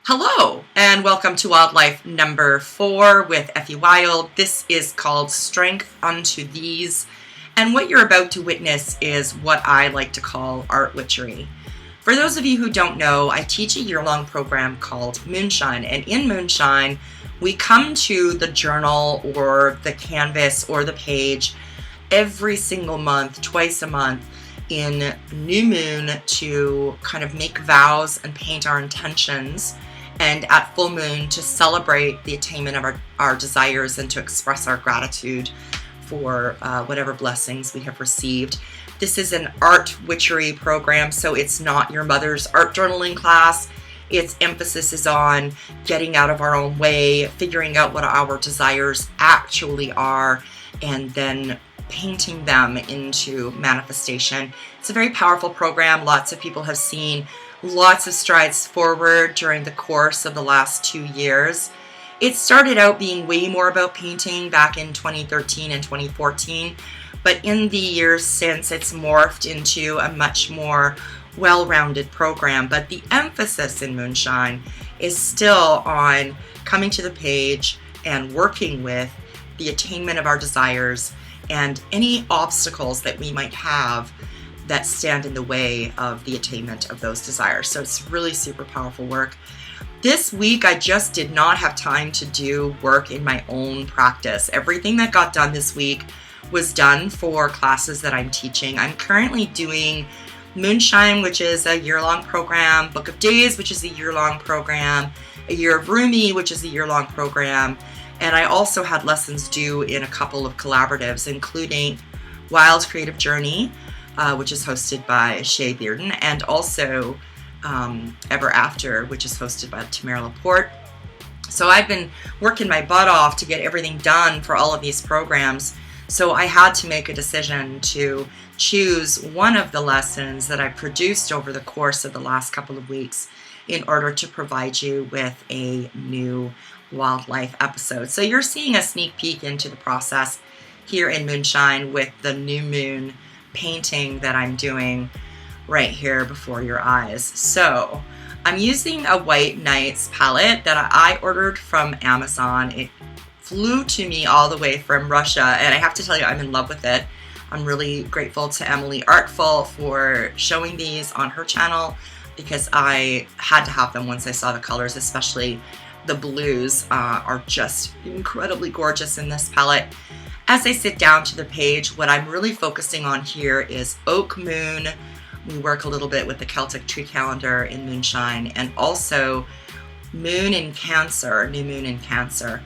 Hello and welcome to Wildlife number 4 with Effie Wild. This is called Strength Unto These, and what you're about to witness is what I like to call art witchery. For those of you who don't know, I teach a year-long program called Moonshine, and in Moonshine we come to the journal or the canvas or the page every single month, twice a month, in new moon to kind of make vows and paint our intentions, and at full moon to celebrate the attainment of our desires and to express our gratitude for whatever blessings we have received. This is an art witchery program, so it's not your mother's art journaling class. Its emphasis is on getting out of our own way, figuring out what our desires actually are, and then painting them into manifestation. It's a very powerful program. Lots of people have seen lots of strides forward during the course of the last 2 years. It started out being way more about painting back in 2013 and 2014, but in the years since it's morphed into a much more well-rounded program. But the emphasis in Moonshine is still on coming to the page and working with the attainment of our desires and any obstacles that we might have that stand in the way of the attainment of those desires. So it's really super powerful work. This week, I just did not have time to do work in my own practice. Everything that got done this week was done for classes that I'm teaching. I'm currently doing Moonshine, which is a year-long program, Book of Days, which is a year-long program, A Year of Rumi, which is a year-long program, and I also had lessons due in a couple of collaboratives, including Wild Creative Journey, which is hosted by Shay Bearden, and also Ever After, which is hosted by Tamara Laporte. So I've been working my butt off to get everything done for all of these programs. So I had to make a decision to choose one of the lessons that I produced over the course of the last couple of weeks in order to provide you with a new wildlife episode. So you're seeing a sneak peek into the process here in Moonshine with the new moon painting that I'm doing right here before your eyes. So I'm using a White Nights palette that I ordered from Amazon. It flew to me all the way from Russia, and I have to tell you, I'm in love with it. I'm really grateful to Emily Artful for showing these on her channel because I had to have them once I saw the colors, especially the blues are just incredibly gorgeous in this palette. As I sit down to the page, what I'm really focusing on here is Oak Moon. We work a little bit with the Celtic tree calendar in Moonshine, and also Moon in Cancer, New Moon in Cancer.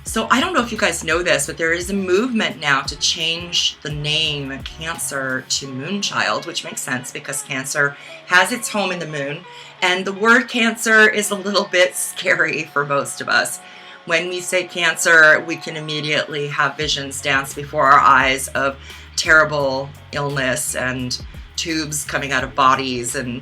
So I don't know if you guys know this, but there is a movement now to change the name Cancer to Moonchild, which makes sense because Cancer has its home in the moon, and the word Cancer is a little bit scary for most of us. When we say Cancer, we can immediately have visions dance before our eyes of terrible illness and tubes coming out of bodies and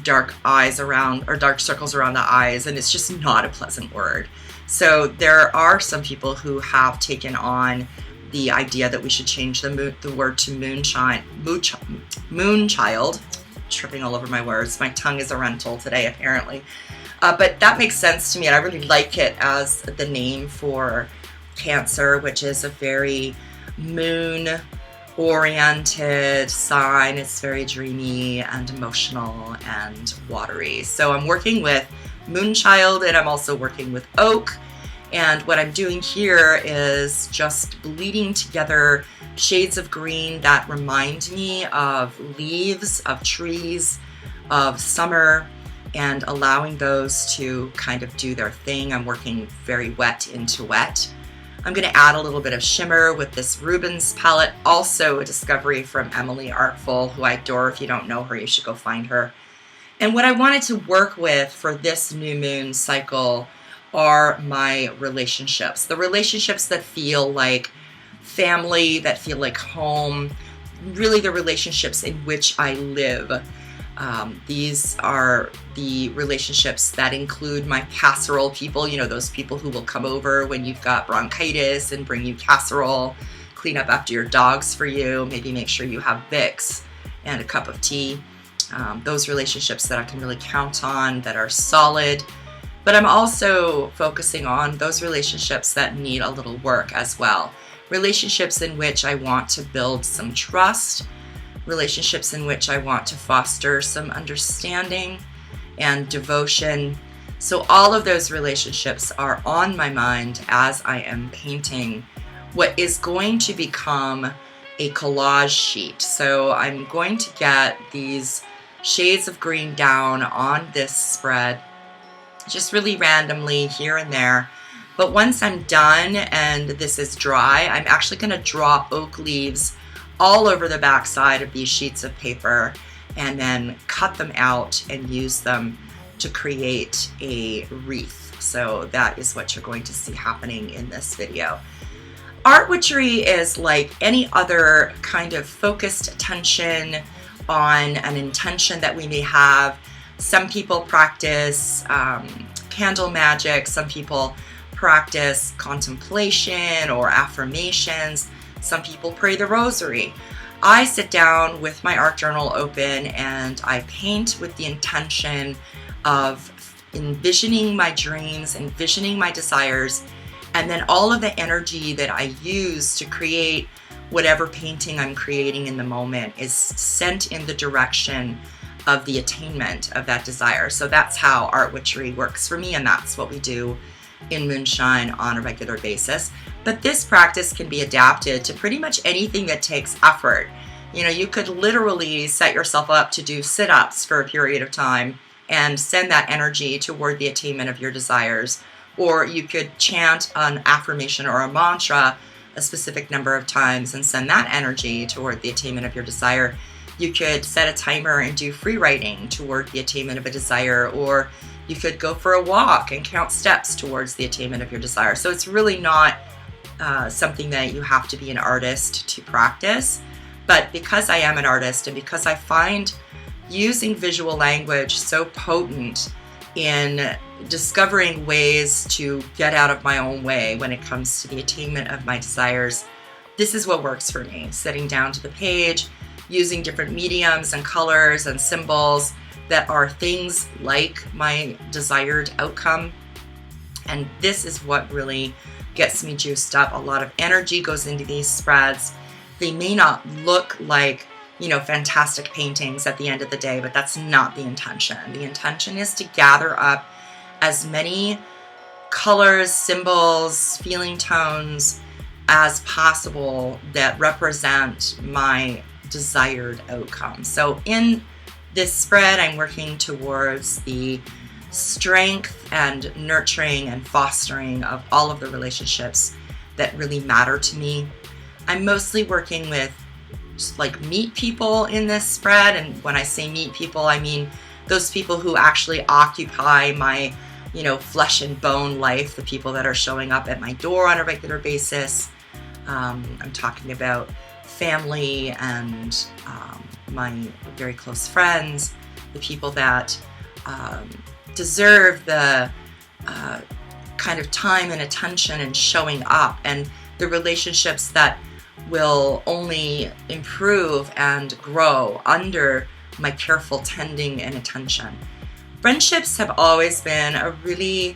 dark eyes around, or dark circles around the eyes, and it's just not a pleasant word. So there are some people who have taken on the idea that we should change the word to Moonchild. Tripping all over my words. My tongue is a rental today, apparently. But that makes sense to me, and I really like it as the name for Cancer, which is a very moon-oriented sign. It's very dreamy and emotional and watery. So I'm working with Moonchild, and I'm also working with Oak. And what I'm doing here is just bleeding together shades of green that remind me of leaves, of trees, of summer, and allowing those to kind of do their thing. I'm working very wet into wet. I'm going to add a little bit of shimmer with this Rubens palette, also a discovery from Emily Artful, who I adore. If you don't know her, you should go find her. And what I wanted to work with for this new moon cycle are my relationships. The relationships that feel like family, that feel like home, really the relationships in which I live. These are the relationships that include my casserole people, those people who will come over when you've got bronchitis and bring you casserole, clean up after your dogs for you, maybe make sure you have Vicks and a cup of tea. those relationships that I can really count on, that are solid. But I'm also focusing on those relationships that need a little work as well. Relationships in which I want to build some trust, relationships in which I want to foster some understanding and devotion. So all of those relationships are on my mind as I am painting what is going to become a collage sheet. So I'm going to get these shades of green down on this spread, just really randomly here and there. But once I'm done and this is dry, I'm actually going to draw oak leaves all over the back side of these sheets of paper and then cut them out and use them to create a wreath. So that is what you're going to see happening in this video. Art witchery is like any other kind of focused attention on an intention that we may have. Some people practice candle magic, some people practice contemplation or affirmations, some people pray the rosary. I sit down with my art journal open and I paint with the intention of envisioning my dreams, envisioning my desires, and then all of the energy that I use to create whatever painting I'm creating in the moment is sent in the direction of the attainment of that desire. So that's how art witchery works for me, and that's what we do in Moonshine on a regular basis. But this practice can be adapted to pretty much anything that takes effort. You know, you could literally set yourself up to do sit-ups for a period of time and send that energy toward the attainment of your desires. Or you could chant an affirmation or a mantra a specific number of times and send that energy toward the attainment of your desire. You could set a timer and do free writing toward the attainment of a desire, or you could go for a walk and count steps towards the attainment of your desire. So it's really not something that you have to be an artist to practice. But because I am an artist and because I find using visual language so potent in discovering ways to get out of my own way when it comes to the attainment of my desires, this is what works for me. Sitting down to the page, using different mediums and colors and symbols that are things like my desired outcome. And this is what really gets me juiced up. A lot of energy goes into these spreads. They may not look like, you know, fantastic paintings at the end of the day, but that's not the intention. The intention is to gather up as many colors, symbols, feeling tones as possible that represent my desired outcome. So in this spread, I'm working towards the strength and nurturing and fostering of all of the relationships that really matter to me. I'm mostly working with just like meet people in this spread, and when I say meet people, I mean those people who actually occupy my, you know, flesh and bone life, the people that are showing up at my door on a regular basis. I'm talking about family and my very close friends, the people that deserve the kind of time and attention and showing up, and the relationships that will only improve and grow under my careful tending and attention. Friendships have always been a really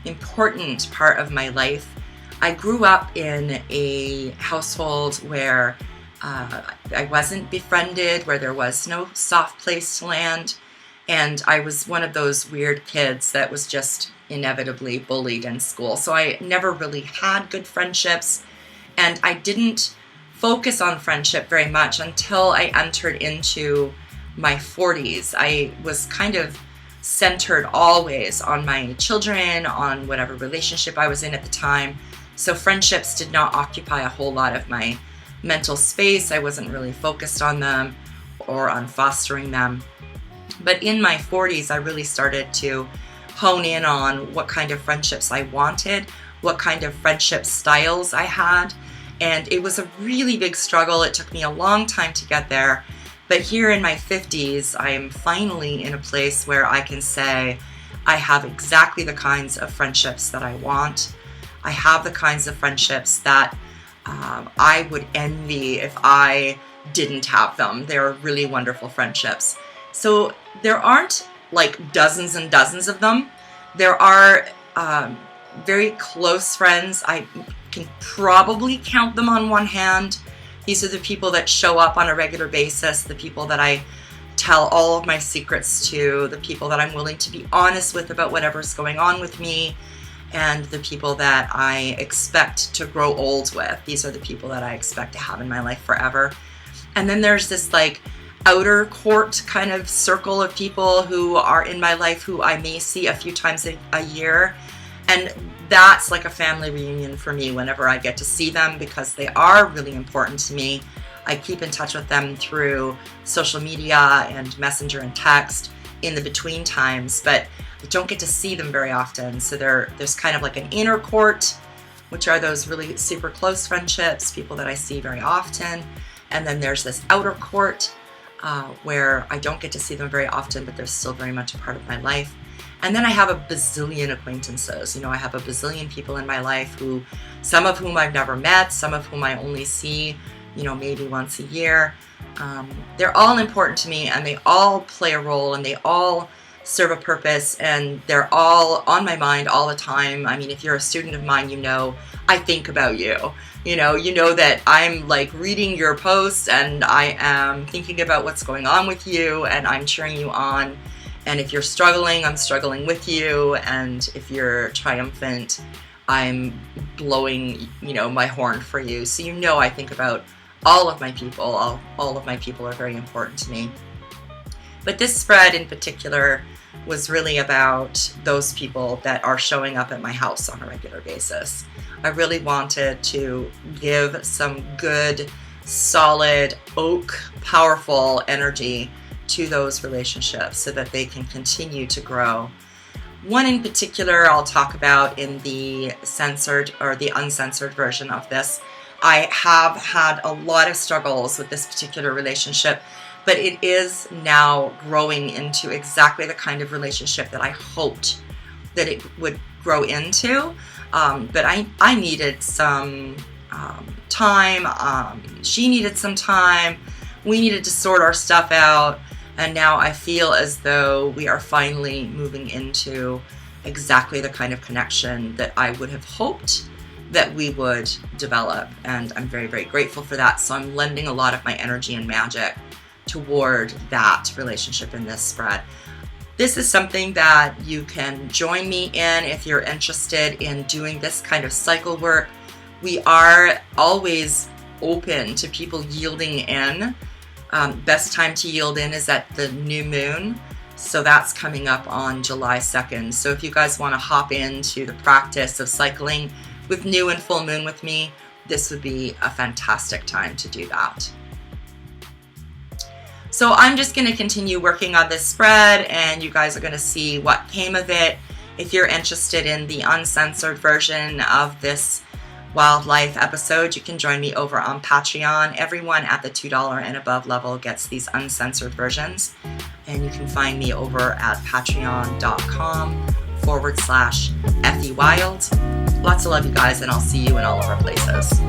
important part of my life. I grew up in a household where I wasn't befriended, where there was no soft place to land, and I was one of those weird kids that was just inevitably bullied in school. So I never really had good friendships, and I didn't focus on friendship very much until I entered into my 40s. I was kind of centered always on my children, on whatever relationship I was in at the time. So friendships did not occupy a whole lot of my mental space. I wasn't really focused on them or on fostering them. But in my 40s, I really started to hone in on what kind of friendships I wanted, what kind of friendship styles I had. And it was a really big struggle. It took me a long time to get there. But here in my 50s, I am finally in a place where I can say I have exactly the kinds of friendships that I want. I have the kinds of friendships that I would envy if I didn't have them. They're really wonderful friendships. So there aren't like dozens and dozens of them. There are very close friends. I can probably count them on one hand. These are the people that show up on a regular basis, the people that I tell all of my secrets to, the people that I'm willing to be honest with about whatever's going on with me, and the people that I expect to grow old with. These are the people that I expect to have in my life forever. And then there's this like outer court kind of circle of people who are in my life who I may see a few times a year. And that's like a family reunion for me whenever I get to see them, because they are really important to me. I keep in touch with them through social media and messenger and text in the between times, but I don't get to see them very often. So there's kind of like an inner court, which are those really super close friendships, people that I see very often. And then there's this outer court where I don't get to see them very often, but they're still very much a part of my life. And then I have a bazillion acquaintances. I have a bazillion people in my life who, some of whom I've never met, some of whom I only see, maybe once a year. They're all important to me, and they all play a role, and they all serve a purpose, and they're all on my mind all the time. I mean, if you're a student of mine, I think about you. You know that I'm like reading your posts, and I am thinking about what's going on with you, and I'm cheering you on. And if you're struggling, I'm struggling with you. And if you're triumphant, I'm blowing, my horn for you. So I think about all of my people. All of my people are very important to me. But this spread in particular was really about those people that are showing up at my house on a regular basis. I really wanted to give some good, solid, oak, powerful energy to those relationships so that they can continue to grow. One in particular I'll talk about in the censored or the uncensored version of this. I have had a lot of struggles with this particular relationship, but it is now growing into exactly the kind of relationship that I hoped that it would grow into. But I needed some time. She needed some time. We needed to sort our stuff out. And now I feel as though we are finally moving into exactly the kind of connection that I would have hoped that we would develop. And I'm very, very grateful for that. So I'm lending a lot of my energy and magic toward that relationship in this spread. This is something that you can join me in if you're interested in doing this kind of cycle work. We are always open to people yielding in. Best time to yield in is at the new moon. So that's coming up on July 2nd. So if you guys want to hop into the practice of cycling with new and full moon with me, this would be a fantastic time to do that. So I'm just going to continue working on this spread, and you guys are going to see what came of it. If you're interested in the uncensored version of this wildlife episode, you can join me over on Patreon. Everyone at the $2 and above level gets these uncensored versions, and you can find me over at patreon.com/FEWild. Lots of love, you guys, and I'll see you in all of our places.